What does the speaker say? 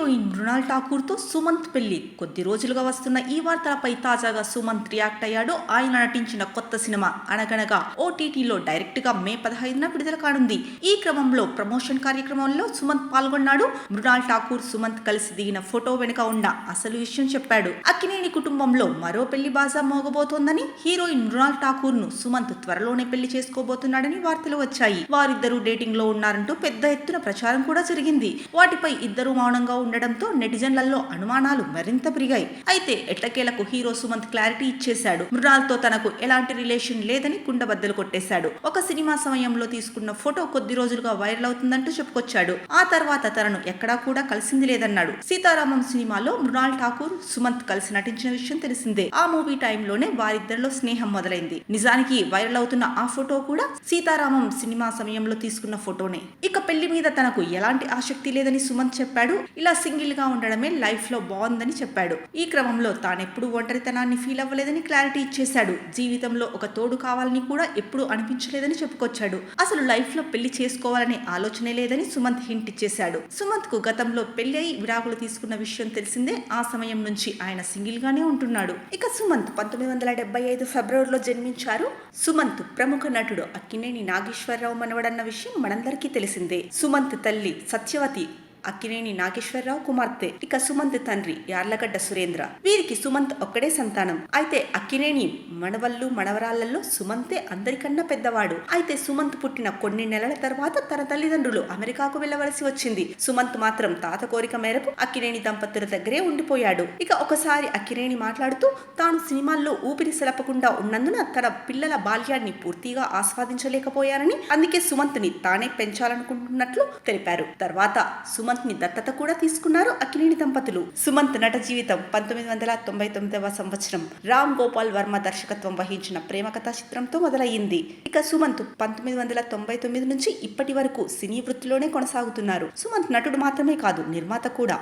Heroine Mrunal Thakur తో సుమంత్ పెళ్లి. కొద్ది రోజులుగా వస్తున్న ఈ వార్తలపై తాజాగా సుమంత్ రియాక్ట్ అయ్యాడు. ఆయన నటించిన కొత్త సినిమా అనగనగా ఓటీటీలో డైరెక్ట్ గా మే 15న విడుదల కానుంది. ఈ క్రమంలో ప్రమోషన్ కార్యక్రమంలో సుమంత్ పాల్గొన్నాడు. మృణాల్ ఠాకూర్ సుమంత్ కలిసి దిగిన ఫోటో వెనుక ఉన్న అసలు విషయం చెప్పాడు. అక్కినేని కుటుంబంలో మరో పెళ్లి బాజా మోగబోతోందని, హీరోయిన్ మృణాల్ ఠాకూర్ ను సుమంత్ త్వరలోనే పెళ్లి చేసుకోబోతున్నాడని వార్తలు వచ్చాయి. వారిద్దరూ డేటింగ్ లో ఉన్నారంటూ పెద్ద ఎత్తున ప్రచారం కూడా జరిగింది. వాటిపై ఇద్దరు మౌనంగా ఉండడంతో నెటిజన్లలో అనుమానాలు మరింత పెరిగాయి. అయితే ఎట్టకేలకు హీరో సుమంత్ క్లారిటీ ఇచ్చేశాడు. మృణాల్ తో తనకు ఎలాంటి రిలేషన్ లేదని కుండబద్దలు కొట్టేశాడు. ఒక సినిమా సమయంలో తీసుకున్న ఫోటో కొద్ది రోజులుగా వైరల్ అవుతుందంటూ చెప్పుకొచ్చాడు. ఆ తర్వాత తనను ఎక్కడా కూడా కలిసింది లేదన్నాడు. సీతారామం సినిమాలో మృణాల్ ఠాకూర్ సుమంత్ కలిసి నటించిన విషయం తెలిసిందే. ఆ మూవీ టైంలోనే వారిద్దరిలో స్నేహం మొదలైంది. నిజానికి వైరల్ అవుతున్న ఆ ఫోటో కూడా సీతారామం సినిమా సమయంలో తీసుకున్న ఫోటోనే. ఇక పెళ్లి మీద తనకు ఎలాంటి ఆసక్తి లేదని సుమంత్ చెప్పాడు. ఇలా సింగిల్ గా ఉండడమే లైఫ్ లో బాగుందని చెప్పాడు. ఈ క్రమంలో తానెప్పుడు ఒంటరితనాన్ని ఫీల్ అవ్వలేదని క్లారిటీ ఇచ్చేశాడు. జీవితంలో ఒక తోడు కావాలని కూడా ఎప్పుడు అనిపించలేదని చెప్పుకొచ్చాడు. అసలు లైఫ్ లో పెళ్లి చేసుకోవాలనే ఆలోచనే లేదని సుమంత్ హింట్ ఇచ్చేశాడు. సుమంత్ కు గతంలో పెళ్లి అయి విడాకులు తీసుకున్న విషయం తెలిసిందే. ఆ సమయం నుంచి ఆయన సింగిల్ గానే ఉంటున్నాడు. ఇక సుమంత్ 1975 ఫిబ్రవరిలో జన్మించారు. సుమంత్ ప్రముఖ నటుడు అక్కినేని నాగేశ్వరరావు మనవడన్న విషయం మనందరికీ తెలిసిందే. సుమంత్ తల్లి సత్యవతి అక్కినేని నాగేశ్వరరావు కుమార్తె. ఇక సుమంత్ తండ్రి యార్లగడ్డ సురేంద్ర. వీరికి సుమంత్ ఒక్కడే సంతానం. అయితే అక్కినేని మనవళ్ళు మనవరాళ్లలో సుమంతే అందరికన్నా పెద్దవాడు. అయితే సుమంత్ పుట్టిన కొన్ని నెలల తర్వాత తన తల్లిదండ్రులు అమెరికాకు వెళ్లవలసి వచ్చింది. సుమంత్ మాత్రం తాత కోరిక మేరకు అక్కినేని దంపతుల దగ్గరే ఉండిపోయాడు. ఇక ఒకసారి అక్కినేని మాట్లాడుతూ తాను సినిమాల్లో ఊపిరి సెలపకుండా ఉన్నందున తన పిల్లల బాల్యాన్ని పూర్తిగా ఆస్వాదించలేకపోయారని, అందుకే సుమంత్ ని తానే పెంచాలనుకుంటున్నట్లు తెలిపారు. తర్వాత సుమంత్ ని దత్తత కూడా తీసుకున్నారు అక్కినేని దంపతులు. సుమంత్ నట జీవితం 1999వ సంవత్సరం రామ్ గోపాల్ వర్మ దర్శకత్వం వహించిన ప్రేమ కథా చిత్రంతో మొదలయ్యింది. ఇక సుమంత్ 1999 నుంచి ఇప్పటి వరకు సినీ వృత్తిలోనే కొనసాగుతున్నారు. సుమంత్ నటుడు మాత్రమే కాదు, నిర్మాత కూడా.